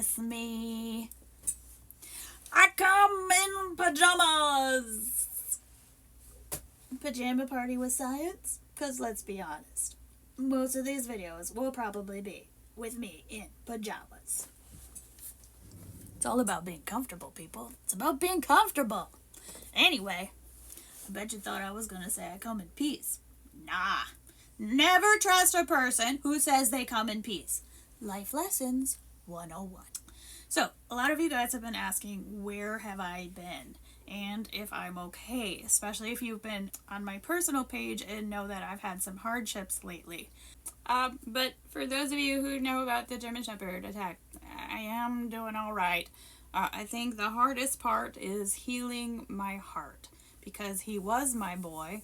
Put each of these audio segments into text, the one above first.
miss me? I come in pajamas. Pajama party with science? Because let's be honest, most of these videos will probably be with me in pajamas. It's all about being comfortable, people. It's about being comfortable. Anyway, I bet you thought I was going to say I come in peace. Nah. Never trust a person who says they come in peace. Life Lessons 101. So, a lot of you guys have been asking, where have I been? And if I'm okay, especially if you've been on my personal page and know that I've had some hardships lately. But for those of you who know about the German Shepherd attack, I am doing all right. I think the hardest part is healing my heart, because he was my boy.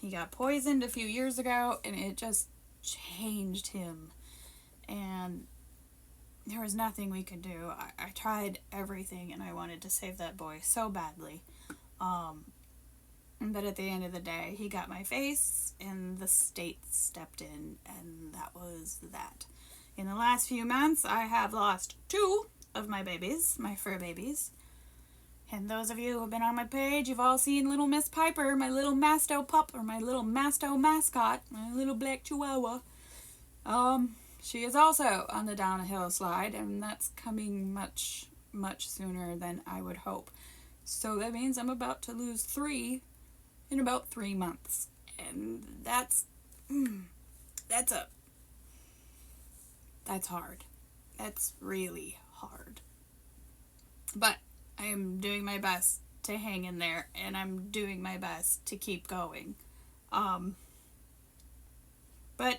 He got poisoned a few years ago, and it just changed him. And there was nothing we could do. I tried everything, and I wanted to save that boy so badly. But at the end of the day, he got my face, and the state stepped in, and that was that. In the last few months, I have lost 2 of my babies, my fur babies. And those of you who have been on my page, you've all seen little Miss Piper, my little Masto pup, or my little Masto mascot, my little black chihuahua. She is also on the downhill slide, and that's coming much, much sooner than I would hope. So that means I'm about to lose 3 in about 3 months. And that's hard. That's really hard. But I am doing my best to hang in there, and I'm doing my best to keep going. But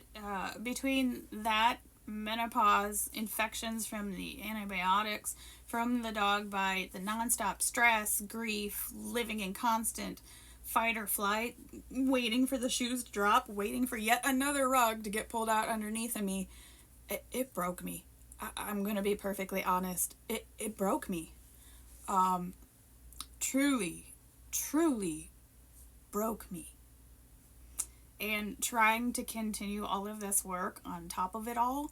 between that, menopause, infections from the antibiotics, from the dog bite, the nonstop stress, grief, living in constant fight or flight, waiting for the shoes to drop, waiting for yet another rug to get pulled out underneath of me, it broke me. I'm going to be perfectly honest. It broke me. Truly broke me. And trying to continue all of this work on top of it all,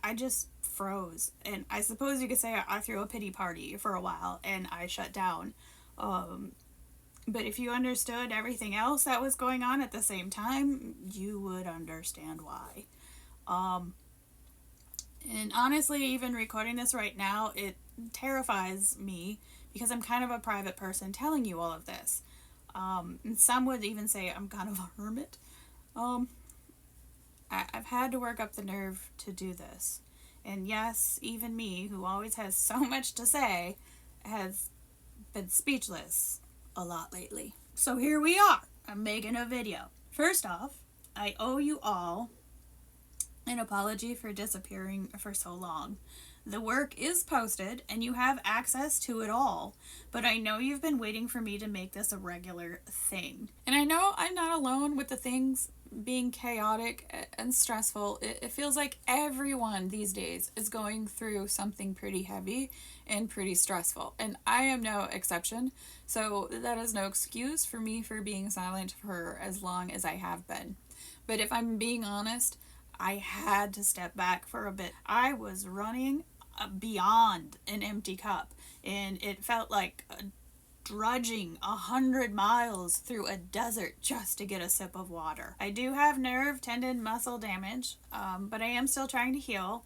I just froze. And I suppose you could say I threw a pity party for a while and I shut down. But if you understood everything else that was going on at the same time, you would understand why. And honestly, even recording this right now, it terrifies me because I'm kind of a private person telling you all of this. And some would even say I'm kind of a hermit. I've had to work up the nerve to do this. And yes, even me, who always has so much to say, has been speechless a lot lately. So here we are. I'm making a video. First off, I owe you all an apology for disappearing for so long. The work is posted and you have access to it all, but I know you've been waiting for me to make this a regular thing. And I know I'm not alone with the things being chaotic and stressful. It feels like everyone these days is going through something pretty heavy and pretty stressful, and I am no exception. So that is no excuse for me for being silent for as long as I have been. But if I'm being honest, I had to step back for a bit. I was running beyond an empty cup, and it felt like drudging 100 miles through a desert just to get a sip of water. I do have nerve, tendon, muscle damage, but I am still trying to heal.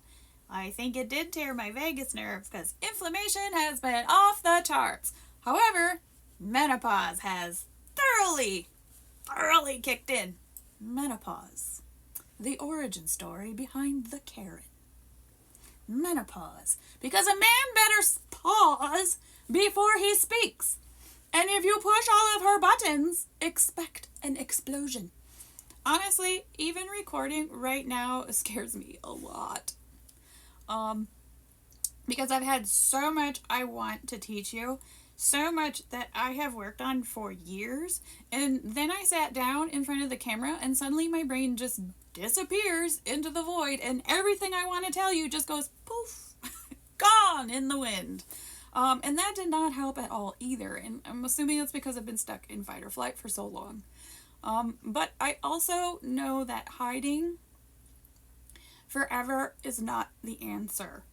I think it did tear my vagus nerve because inflammation has been off the charts. However, menopause has thoroughly kicked in. Menopause. The origin story behind the Karen. Menopause. Because a man better pause before he speaks. And if you push all of her buttons, expect an explosion. Honestly, even recording right now scares me a lot. Because I've had so much I want to teach you, so much that I have worked on for years, and then I sat down in front of the camera and suddenly my brain just disappears into the void and everything I want to tell you just goes poof, gone in the wind. And that did not help at all either, and I'm assuming it's because I've been stuck in fight or flight for so long. But I also know that hiding forever is not the answer.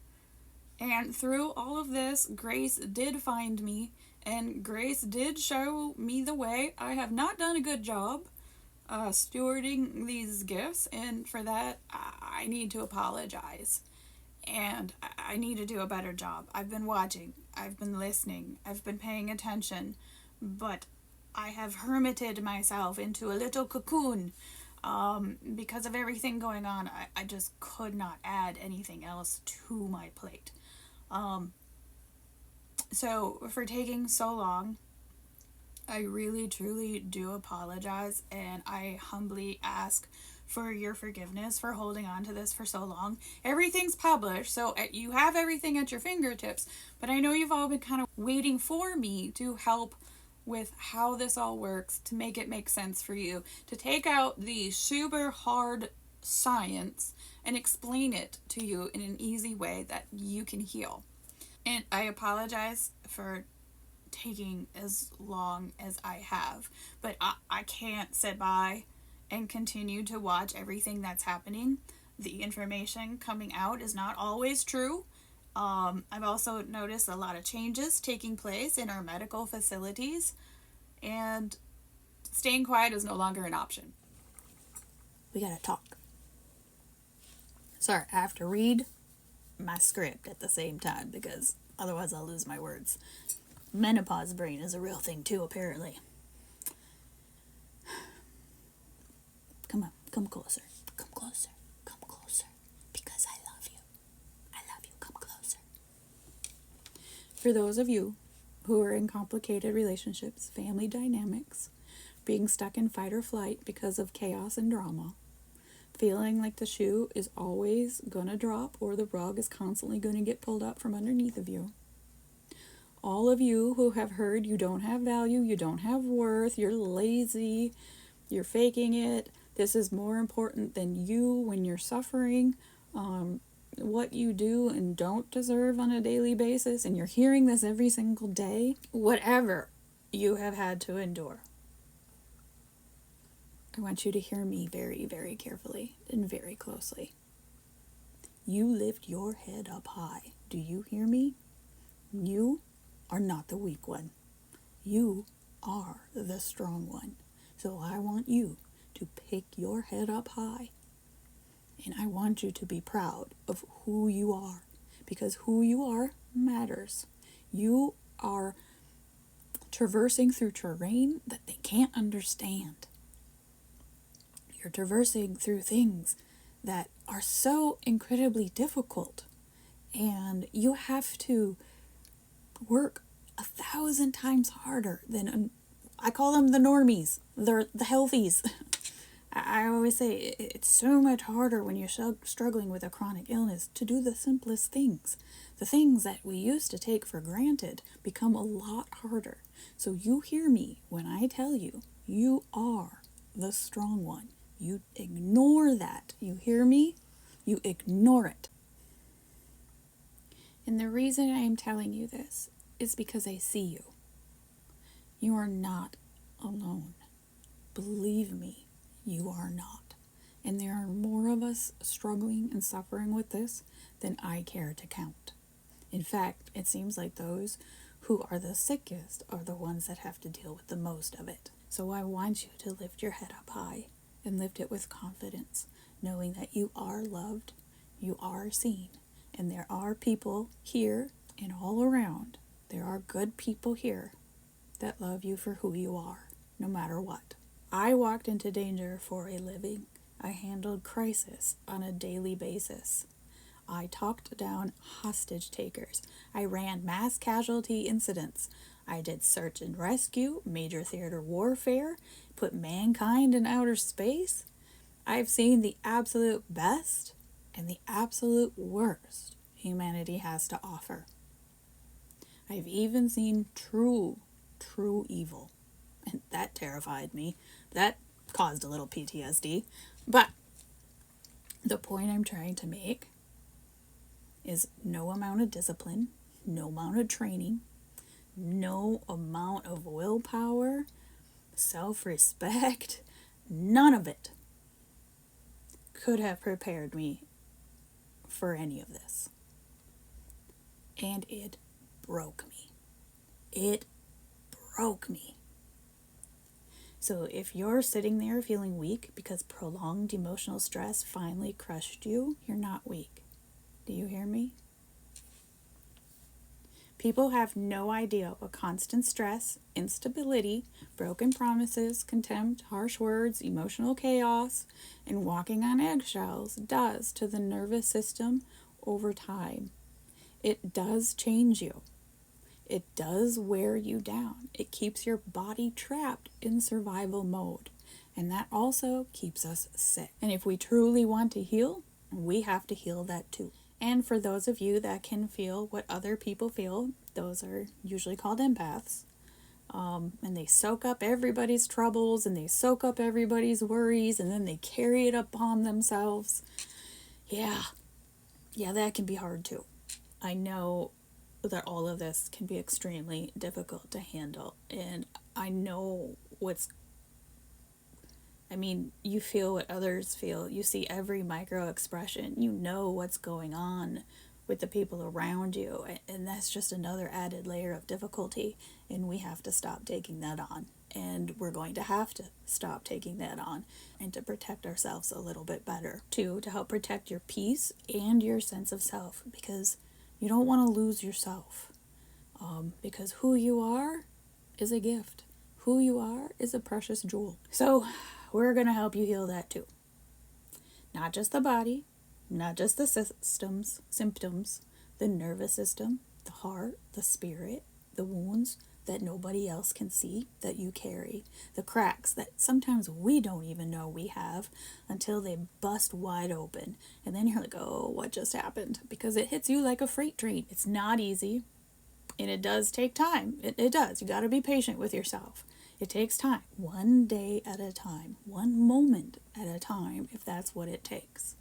And through all of this, grace did find me, and grace did show me the way. I have not done a good job stewarding these gifts, and for that, I need to apologize. And I need to do a better job. I've been watching, I've been listening, I've been paying attention, but I have hermited myself into a little cocoon because of everything going on. I just could not add anything else to my plate. So, for taking so long, I really truly do apologize, and I humbly ask for your forgiveness for holding on to this for so long. Everything's published, so you have everything at your fingertips, but I know you've all been kind of waiting for me to help with how this all works, to make it make sense for you, to take out the super hard science and explain it to you in an easy way that you can heal. And I apologize for taking as long as I have, but I can't sit by and continue to watch everything that's happening. The information coming out is not always true. I've also noticed a lot of changes taking place in our medical facilities, and staying quiet is no longer an option. We gotta talk. Sorry, I have to read my script at the same time because otherwise I'll lose my words. Menopause brain is a real thing too, apparently. Come on, come closer. Come closer. Come closer. Because I love you. I love you. Come closer. For those of you who are in complicated relationships, family dynamics, being stuck in fight or flight because of chaos and drama, feeling like the shoe is always gonna drop or the rug is constantly gonna get pulled up from underneath of you, all of you who have heard you don't have value, you don't have worth, you're lazy, you're faking it, this is more important than you when you're suffering, what you do and don't deserve on a daily basis, and you're hearing this every single day, whatever you have had to endure, I want you to hear me very, very carefully and very closely. You lift your head up high. Do you hear me? You are not the weak one. You are the strong one. So I want you to pick your head up high. And I want you to be proud of who you are. Because who you are matters. You are traversing through terrain that they can't understand. You're traversing through things that are so incredibly difficult. And you have to work 1,000 times harder than, I call them the normies, they're the healthies. I always say it's so much harder when you're struggling with a chronic illness to do the simplest things. The things that we used to take for granted become a lot harder. So you hear me when I tell you, you are the strong one. You ignore that. You hear me? You ignore it. And the reason I am telling you this is because I see you. You are not alone. Believe me, you are not. And there are more of us struggling and suffering with this than I care to count. In fact, it seems like those who are the sickest are the ones that have to deal with the most of it. So I want you to lift your head up high and lift it with confidence, knowing that you are loved, you are seen, and there are people here and all around. There are good people here that love you for who you are, no matter what. I walked into danger for a living. I handled crisis on a daily basis. I talked down hostage takers. I ran mass casualty incidents. I did search and rescue, major theater warfare, put mankind in outer space. I've seen the absolute best and the absolute worst humanity has to offer. I've even seen true evil. And that terrified me. That caused a little PTSD. But the point I'm trying to make is no amount of discipline, no amount of training, no amount of willpower, self-respect, none of it could have prepared me for any of this. and it broke me. It broke me. So if you're sitting there feeling weak because prolonged emotional stress finally crushed you, you're not weak. Do you hear me? People have no idea what constant stress, instability, broken promises, contempt, harsh words, emotional chaos, and walking on eggshells does to the nervous system over time. It does change you. It does wear you down. It keeps your body trapped in survival mode. And that also keeps us sick. And if we truly want to heal, we have to heal that too. And for those of you that can feel what other people feel, those are usually called empaths. And they soak up everybody's troubles and they soak up everybody's worries and then they carry it upon themselves. Yeah, that can be hard too. I know that all of this can be extremely difficult to handle. And I know you feel what others feel. You see every micro expression. You know what's going on with the people around you. And that's just another added layer of difficulty. And we have to stop taking that on. And we're going to have to stop taking that on and to protect ourselves a little bit better. Two, to help protect your peace and your sense of self. Because you don't want to lose yourself. Because who you are is a gift. Who you are is a precious jewel. So we're going to help you heal that too. Not just the body, not just the symptoms, the nervous system, the heart, the spirit, the wounds that nobody else can see that you carry, the cracks that sometimes we don't even know we have until they bust wide open. And then you're like, oh, what just happened? Because it hits you like a freight train. It's not easy, and it does take time. It does. You got to be patient with yourself. It takes time, one day at a time, one moment at a time, if that's what it takes.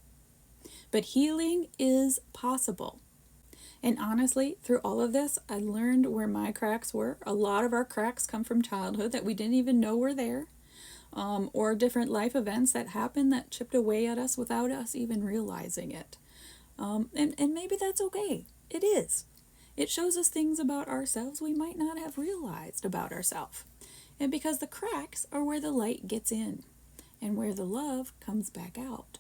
But healing is possible. And honestly, through all of this, I learned where my cracks were. A lot of our cracks come from childhood that we didn't even know were there, or different life events that happened that chipped away at us without us even realizing it. And maybe that's okay. It is. It shows us things about ourselves we might not have realized about ourselves. And because the cracks are where the light gets in and where the love comes back out.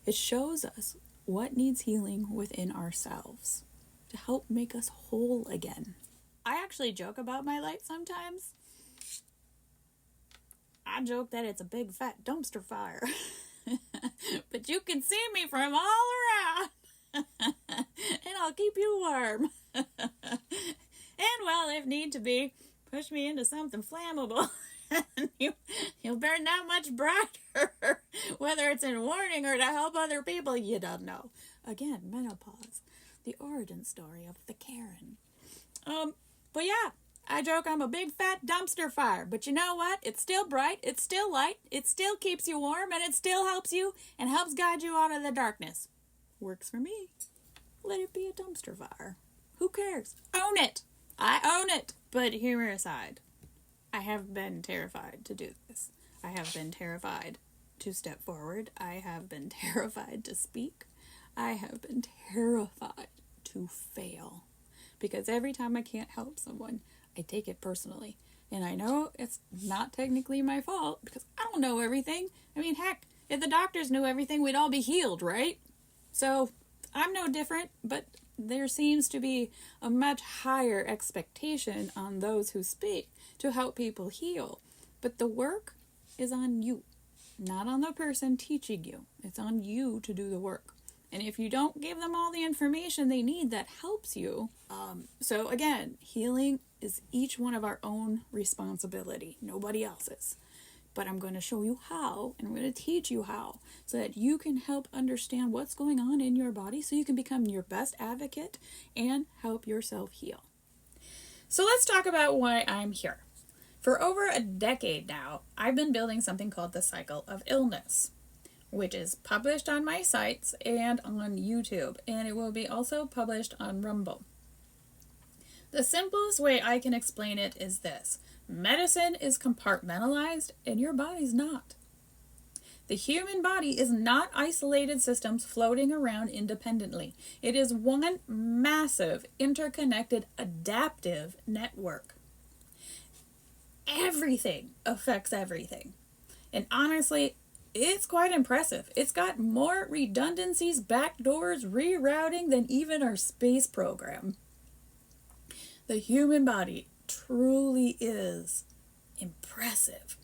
It shows us what needs healing within ourselves to help make us whole again. I actually joke about my light sometimes. I joke that it's a big fat dumpster fire. But you can see me from all around. And I'll keep you warm. And well, if need to be, push me into something flammable. And you'll burn that much brighter. Whether it's in warning or to help other people, you don't know. Again, menopause. The origin story of the Karen. But yeah, I joke I'm a big fat dumpster fire. But you know what? It's still bright. It's still light. It still keeps you warm. And it still helps you and helps guide you out of the darkness. Works for me. Let it be a dumpster fire. Who cares? Own it. I own it. But humor aside, I have been terrified to do this. I have been terrified to step forward. I have been terrified to speak. I have been terrified to fail. Because every time I can't help someone, I take it personally. And I know it's not technically my fault because I don't know everything. I mean, heck, if the doctors knew everything, we'd all be healed, right? So I'm no different, but there seems to be a much higher expectation on those who speak to help people heal. But the work is on you, not on the person teaching you. It's on you to do the work. And if you don't give them all the information they need that helps you, so again, healing is each one of our own responsibility, nobody else's. But I'm going to show you how, and I'm going to teach you how, so that you can help understand what's going on in your body so you can become your best advocate and help yourself heal. So let's talk about why I'm here. For over a decade now, I've been building something called the Cycle of Illness, which is published on my sites and on YouTube, and it will be also published on Rumble. The simplest way I can explain it is this. Medicine is compartmentalized and your body's not. The human body is not isolated systems floating around independently. It is one massive, interconnected, adaptive network. Everything affects everything. And honestly, it's quite impressive. It's got more redundancies, backdoors, rerouting than even our space program. The human body truly is impressive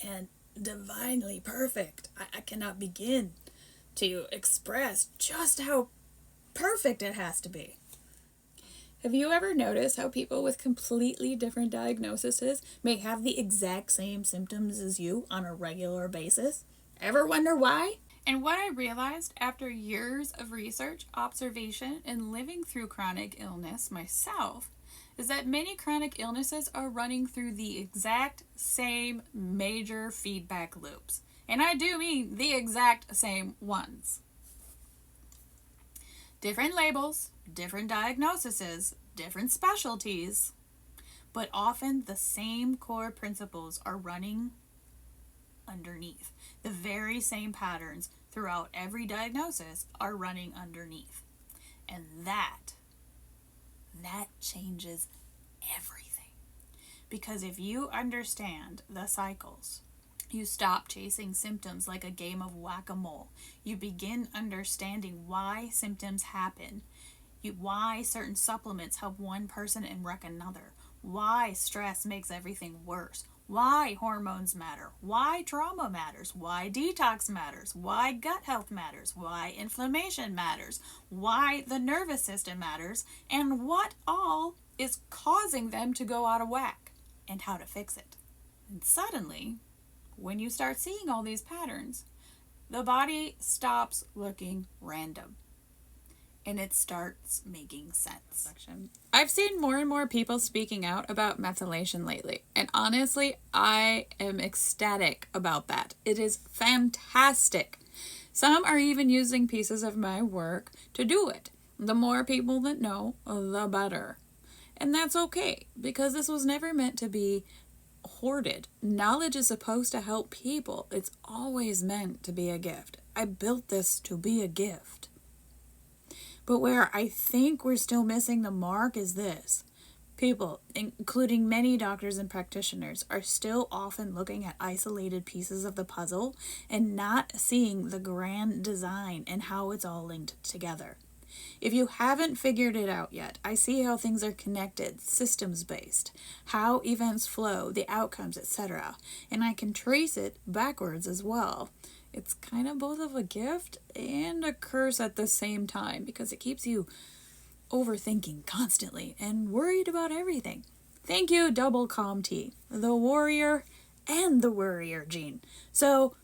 and divinely perfect. I cannot begin to express just how perfect it has to be. Have you ever noticed how people with completely different diagnoses may have the exact same symptoms as you on a regular basis? Ever wonder why? And what I realized after years of research, observation, and living through chronic illness myself is that many chronic illnesses are running through the exact same major feedback loops. And I do mean the exact same ones. Different labels, different diagnoses, different specialties, but often the same core principles are running underneath. The very same patterns throughout every diagnosis are running underneath. And that changes everything. Because if you understand the cycles, you stop chasing symptoms like a game of whack-a-mole. You begin understanding why symptoms happen, why certain supplements help one person and wreck another, why stress makes everything worse, why hormones matter, why trauma matters, why detox matters, why gut health matters, why inflammation matters, why the nervous system matters, and what all is causing them to go out of whack, and how to fix it. And suddenly, when you start seeing all these patterns, the body stops looking random and it starts making sense. I've seen more and more people speaking out about methylation lately, and honestly, I am ecstatic about that. It is fantastic. Some are even using pieces of my work to do it. The more people that know, the better. And that's okay, because this was never meant to be hoarded. Knowledge is supposed to help people. It's always meant to be a gift. I built this to be a gift. But where I think we're still missing the mark is this. People, including many doctors and practitioners, are still often looking at isolated pieces of the puzzle and not seeing the grand design and how it's all linked together. If you haven't figured it out yet, I see how things are connected, systems-based, how events flow, the outcomes, etc. And I can trace it backwards as well. It's kind of both of a gift and a curse at the same time because it keeps you overthinking constantly and worried about everything. Thank you, Double Calm Tea, the warrior and the worrier gene. So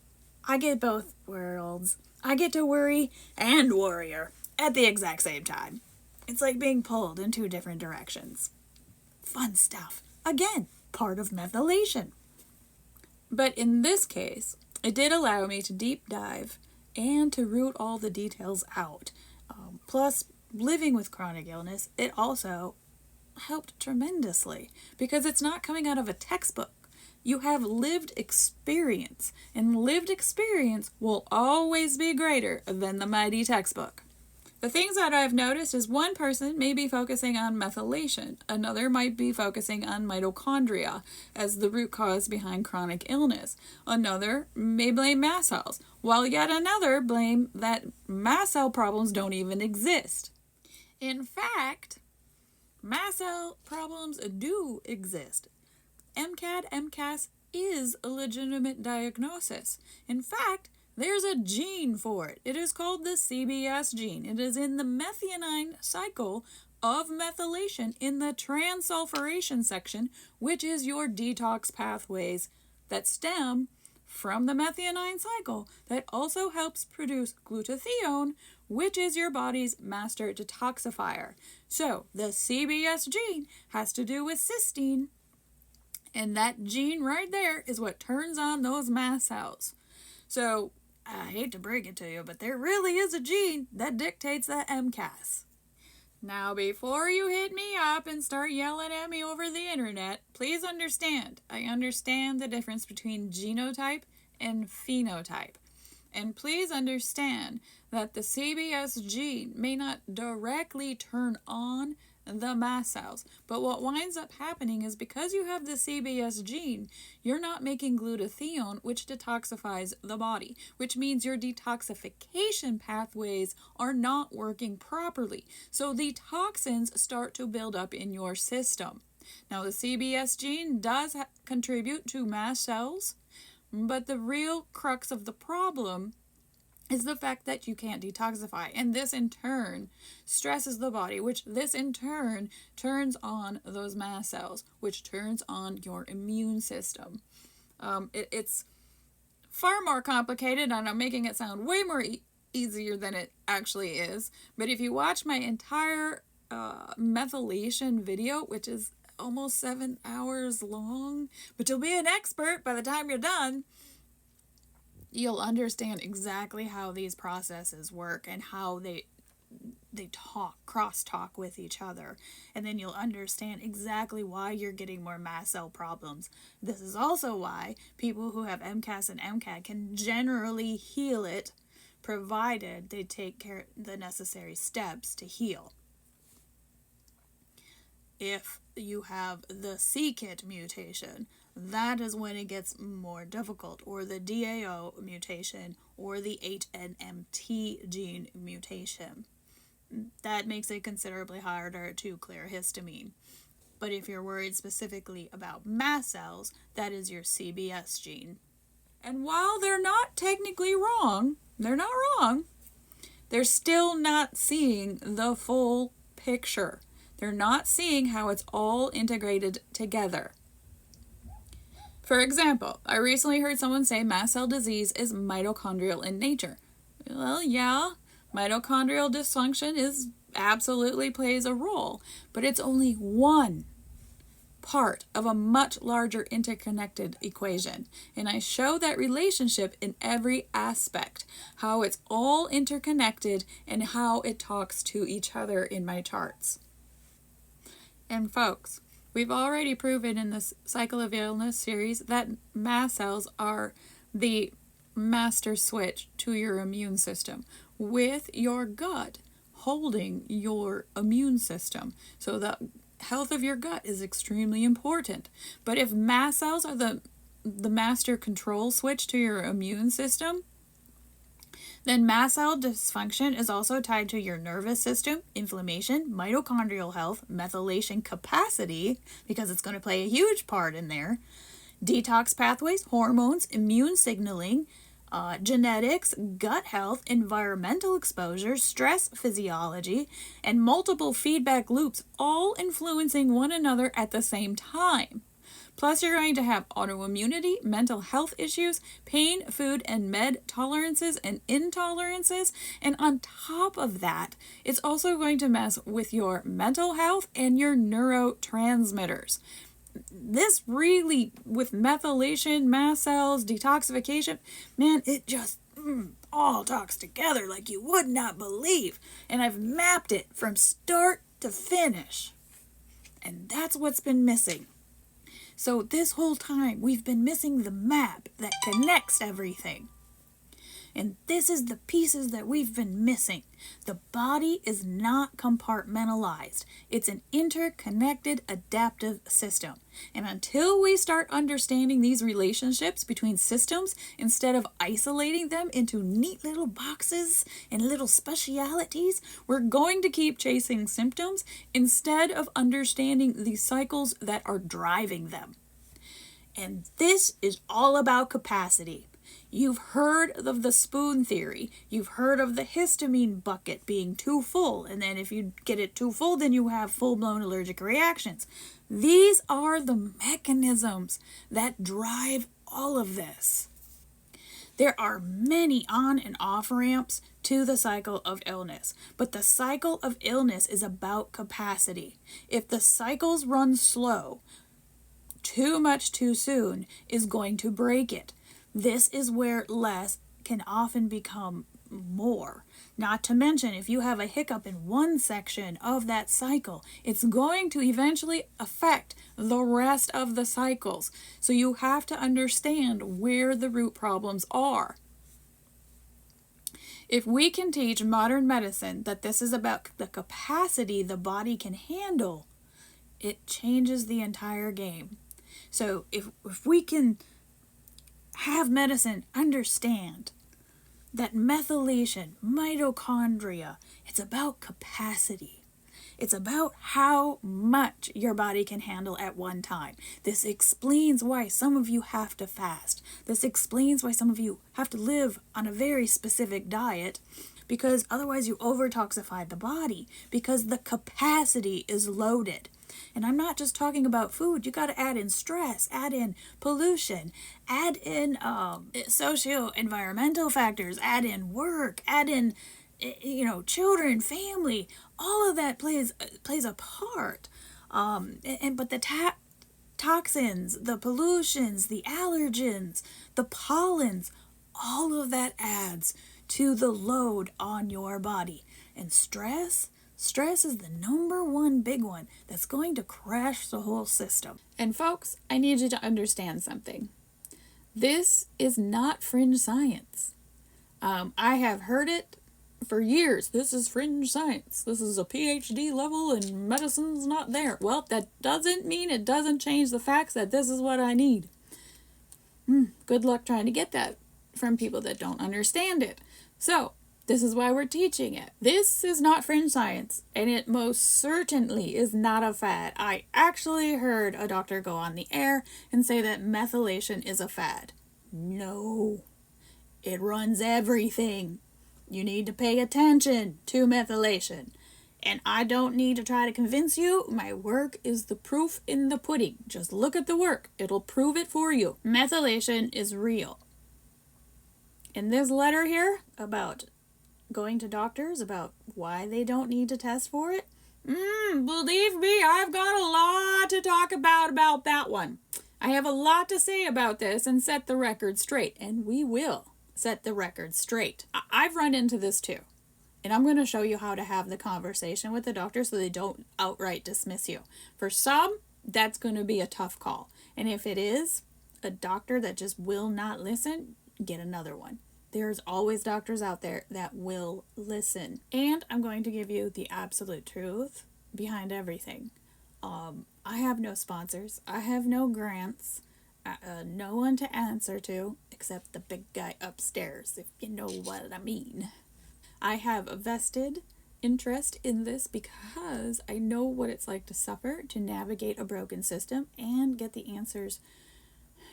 I get both worlds. I get to worry and warrior at the exact same time. It's like being pulled in two different directions. Fun stuff. Again, part of methylation. But in this case, it did allow me to deep dive and to root all the details out. Plus, living with chronic illness, it also helped tremendously because it's not coming out of a textbook. You have lived experience, and lived experience will always be greater than the mighty textbook. The things that I've noticed is one person may be focusing on methylation, another might be focusing on mitochondria as the root cause behind chronic illness, another may blame mast cells, while yet another blame that mast cell problems don't even exist. In fact, mast cell problems do exist. MCAD, MCAS is a legitimate diagnosis. In fact, there's a gene for it. It is called the CBS gene. It is in the methionine cycle of methylation in the transsulfuration section, which is your detox pathways that stem from the methionine cycle that also helps produce glutathione, which is your body's master detoxifier. So the CBS gene has to do with cysteine, and that gene right there is what turns on those mast cells. So I hate to break it to you, but there really is a gene that dictates that MCAS. Now, before you hit me up and start yelling at me over the internet, please understand, I understand the difference between genotype and phenotype. And please understand that the CBS gene may not directly turn on the mast cells, but what winds up happening is because you have the CBS gene, you're not making glutathione, which detoxifies the body, which means your detoxification pathways are not working properly. So the toxins start to build up in your system. Now, the CBS gene does contribute to mast cells, but the real crux of the problem is the fact that you can't detoxify. And this in turn stresses the body, which this in turn turns on those mast cells, which turns on your immune system. It's far more complicated, and I'm making it sound way more easier than it actually is. But if you watch my entire methylation video, which is almost 7 hours long, but you'll be an expert by the time you're done, you'll understand exactly how these processes work and how they cross-talk with each other. And then you'll understand exactly why you're getting more mast cell problems. This is also why people who have MCAS and MCAD can generally heal it, provided they take care the necessary steps to heal. If you have the c-KIT mutation, that is when it gets more difficult, or the DAO mutation, or the HNMT gene mutation. That makes it considerably harder to clear histamine. But if you're worried specifically about mast cells, that is your CBS gene. And while they're not technically wrong, they're still not seeing the full picture. They're not seeing how it's all integrated together. For example, I recently heard someone say mast cell disease is mitochondrial in nature. Well, yeah, mitochondrial dysfunction absolutely plays a role, but it's only one part of a much larger interconnected equation. And I show that relationship in every aspect, how it's all interconnected and how it talks to each other in my charts. And folks, we've already proven in this Cycle of Illness series that mast cells are the master switch to your immune system, with your gut holding your immune system. So the health of your gut is extremely important. But if mast cells are the master control switch to your immune system, then mast cell dysfunction is also tied to your nervous system, inflammation, mitochondrial health, methylation capacity, because it's going to play a huge part in there, detox pathways, hormones, immune signaling, genetics, gut health, environmental exposure, stress physiology, and multiple feedback loops, all influencing one another at the same time. Plus, you're going to have autoimmunity, mental health issues, pain, food, and med tolerances and intolerances. And on top of that, it's also going to mess with your mental health and your neurotransmitters. This really, with methylation, mast cells, detoxification, man, it just all talks together like you would not believe. And I've mapped it from start to finish. And that's what's been missing. So this whole time, we've been missing the map that connects everything. And this is the pieces that we've been missing. The body is not compartmentalized. It's an interconnected adaptive system. And until we start understanding these relationships between systems, instead of isolating them into neat little boxes and little specialities, we're going to keep chasing symptoms instead of understanding the cycles that are driving them. And this is all about capacity. You've heard of the spoon theory. You've heard of the histamine bucket being too full. And then if you get it too full, then you have full-blown allergic reactions. These are the mechanisms that drive all of this. There are many on and off ramps to the cycle of illness. But the cycle of illness is about capacity. If the cycles run slow, too much too soon is going to break it. This is where less can often become more. Not to mention, if you have a hiccup in one section of that cycle, it's going to eventually affect the rest of the cycles. So you have to understand where the root problems are. If we can teach modern medicine that this is about the capacity the body can handle, it changes the entire game. So if we can have medicine understand that methylation, mitochondria, it's about capacity. It's about how much your body can handle at one time. This explains why some of you have to fast. This explains why some of you have to live on a very specific diet, because otherwise you overtoxify the body, because the capacity is loaded. And I'm not just talking about food. You got to add in stress, add in pollution, add in socio-environmental factors, add in work, add in children, family. All of that plays a part. But the toxins, the pollutions, the allergens, the pollens, all of that adds to the load on your body. And stress is the number one big one that's going to crash the whole system. And folks, I need you to understand something. This is not fringe science. I have heard it for years. This is fringe science. This is a PhD level and medicine's not there. Well, that doesn't mean it doesn't change the facts that this is what I need. Good luck trying to get that from people that don't understand it. So, this is why we're teaching it. This is not fringe science, and it most certainly is not a fad. I actually heard a doctor go on the air and say that methylation is a fad. No, it runs everything. You need to pay attention to methylation. And I don't need to try to convince you. My work is the proof in the pudding. Just look at the work. It'll prove it for you. Methylation is real. In this letter here about going to doctors about why they don't need to test for it, believe me, I've got a lot to talk about that one. I have a lot to say about this and set the record straight, and we will set the record straight. I've run into this too, and I'm going to show you how to have the conversation with the doctor so they don't outright dismiss you. For some, that's going to be a tough call, and if it is a doctor that just will not listen, get another one. There's always doctors out there that will listen. And I'm going to give you the absolute truth behind everything. I have no sponsors. I have no grants. No one to answer to except the big guy upstairs, if you know what I mean. I have a vested interest in this because I know what it's like to suffer, to navigate a broken system, and get the answers,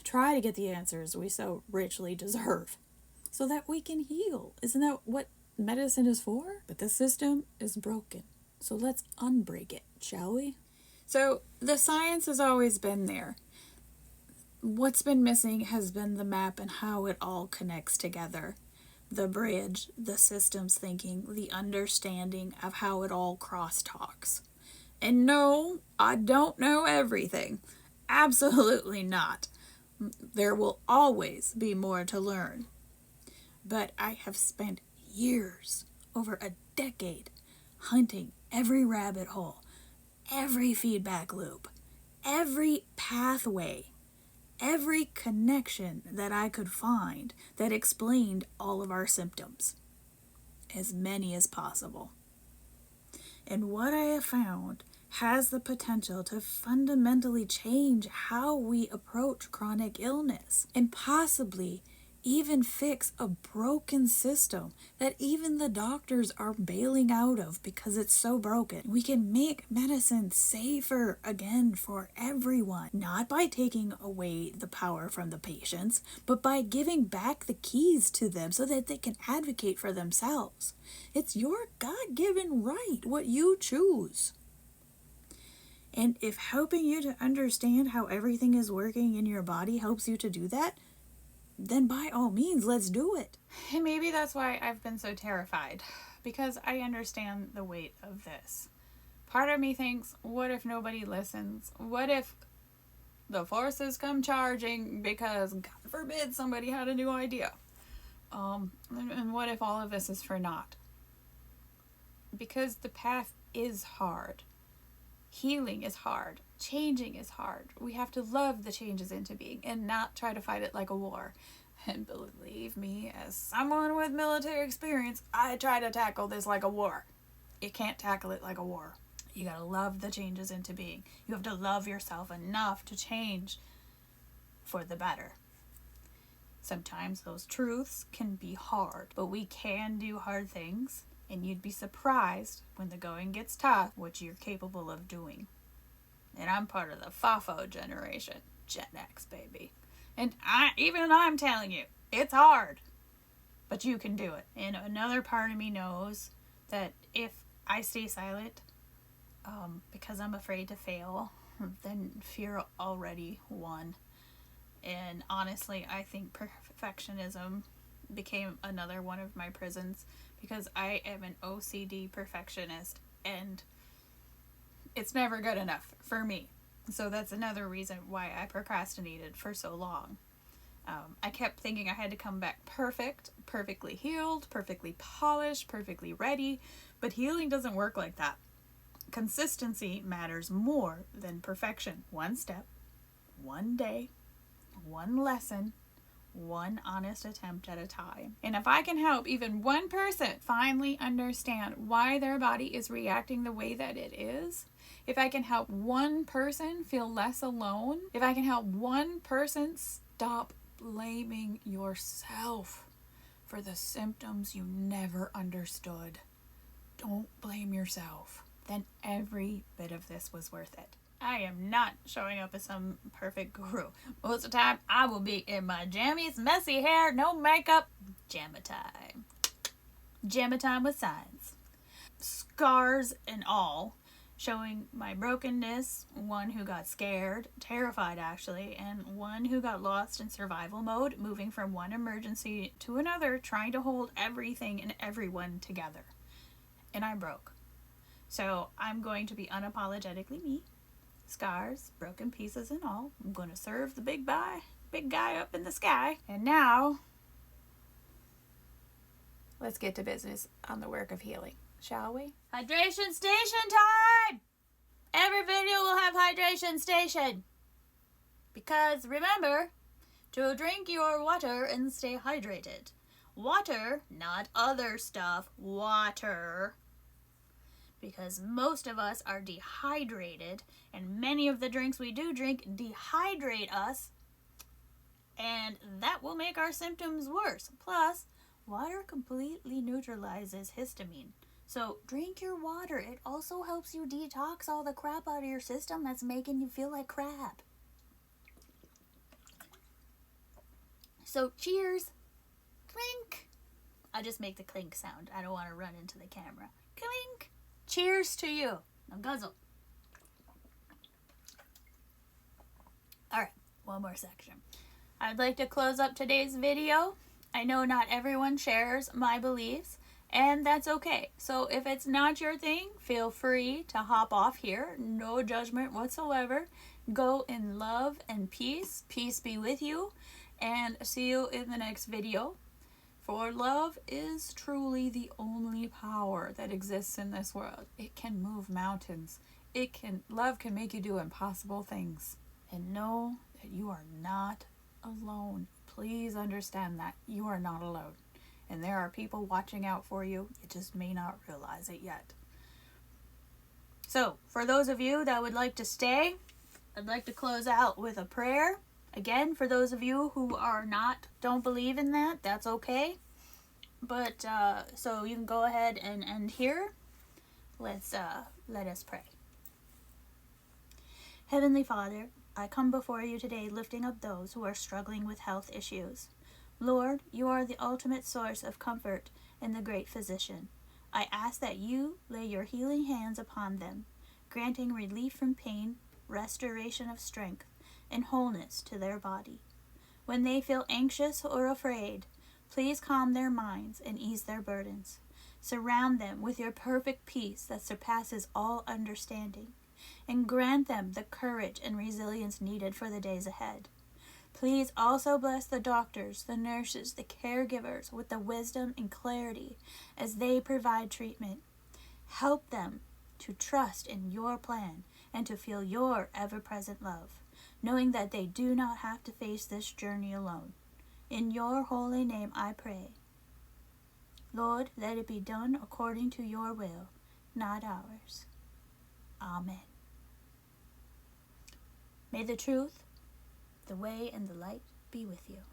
try to get the answers we so richly deserve, so that we can heal. Isn't that what medicine is for? But the system is broken. So let's unbreak it, shall we? So the science has always been there. What's been missing has been the map and how it all connects together. The bridge, the systems thinking, the understanding of how it all crosstalks. And no, I don't know everything. Absolutely not. There will always be more to learn. But I have spent years, over a decade, hunting every rabbit hole, every feedback loop, every pathway, every connection that I could find that explained all of our symptoms, as many as possible. And what I have found has the potential to fundamentally change how we approach chronic illness, and possibly even fix a broken system that even the doctors are bailing out of because it's so broken. We can make medicine safer again for everyone, not by taking away the power from the patients, but by giving back the keys to them so that they can advocate for themselves. It's your God-given right, what you choose. And if helping you to understand how everything is working in your body helps you to do that, then by all means, let's do it. And maybe that's why I've been so terrified, because I understand the weight of this. Part of me thinks, what if nobody listens? What if the forces come charging because, God forbid, somebody had a new idea? And what if all of this is for naught? Because the path is hard. Healing is hard. Changing is hard. We have to love the changes into being and not try to fight it like a war. And believe me, as someone with military experience, I try to tackle this like a war. You can't tackle it like a war. You gotta love the changes into being. You have to love yourself enough to change for the better. Sometimes those truths can be hard, but we can do hard things, and you'd be surprised when the going gets tough what you're capable of doing. And I'm part of the FOFO generation, Gen X, baby. And I'm telling you, it's hard, but you can do it. And another part of me knows that if I stay silent, because I'm afraid to fail, then fear already won. And honestly, I think perfectionism became another one of my prisons, because I am an OCD perfectionist, and it's never good enough for me. So that's another reason why I procrastinated for so long. I kept thinking I had to come back perfect, perfectly healed, perfectly polished, perfectly ready, but healing doesn't work like that. Consistency matters more than perfection. One step, one day, one lesson, one honest attempt at a time. And if I can help even one person finally understand why their body is reacting the way that it is, if I can help one person feel less alone, if I can help one person stop blaming yourself for the symptoms you never understood, don't blame yourself, then every bit of this was worth it. I am not showing up as some perfect guru. Most of the time, I will be in my jammies, messy hair, no makeup, jamma time. Jamma time with science. Scars and all, showing my brokenness, one who got scared, terrified actually, and one who got lost in survival mode, moving from one emergency to another, trying to hold everything and everyone together. And I broke. So I'm going to be unapologetically me. Scars, broken pieces and all. I'm going to serve the big guy up in the sky. And now, let's get to business on the work of healing, shall we? Hydration station time! Every video will have hydration station. Because remember to drink your water and stay hydrated. Water, not other stuff. Water. Because most of us are dehydrated, and many of the drinks we do drink dehydrate us, and that will make our symptoms worse. Plus, water completely neutralizes histamine. So drink your water. It also helps you detox all the crap out of your system that's making you feel like crap. So cheers. Clink. I just make the clink sound. I don't want to run into the camera. Clink. Cheers to you. Now guzzle. Alright, one more section. I'd like to close up today's video. I know not everyone shares my beliefs, and that's okay. So if it's not your thing, feel free to hop off here. No judgment whatsoever. Go in love and peace. Peace be with you, and see you in the next video. For love is truly the only power that exists in this world. It can move mountains. Love can make you do impossible things. And know that you are not alone. Please understand that you are not alone. And there are people watching out for you. You just may not realize it yet. So, for those of you that would like to stay, I'd like to close out with a prayer. Again, for those of you who don't believe in that, that's okay. But, so you can go ahead and end here. Let us pray. Heavenly Father, I come before you today lifting up those who are struggling with health issues. Lord, you are the ultimate source of comfort and the great physician. I ask that you lay your healing hands upon them, granting relief from pain, restoration of strength, and wholeness to their body. When they feel anxious or afraid, please calm their minds and ease their burdens. Surround them with your perfect peace that surpasses all understanding, and grant them the courage and resilience needed for the days ahead. Please also bless the doctors, the nurses, the caregivers with the wisdom and clarity as they provide treatment. Help them to trust in your plan and to feel your ever-present love, knowing that they do not have to face this journey alone. In your holy name I pray. Lord, let it be done according to your will, not ours. Amen. May the truth, the way, and the light be with you.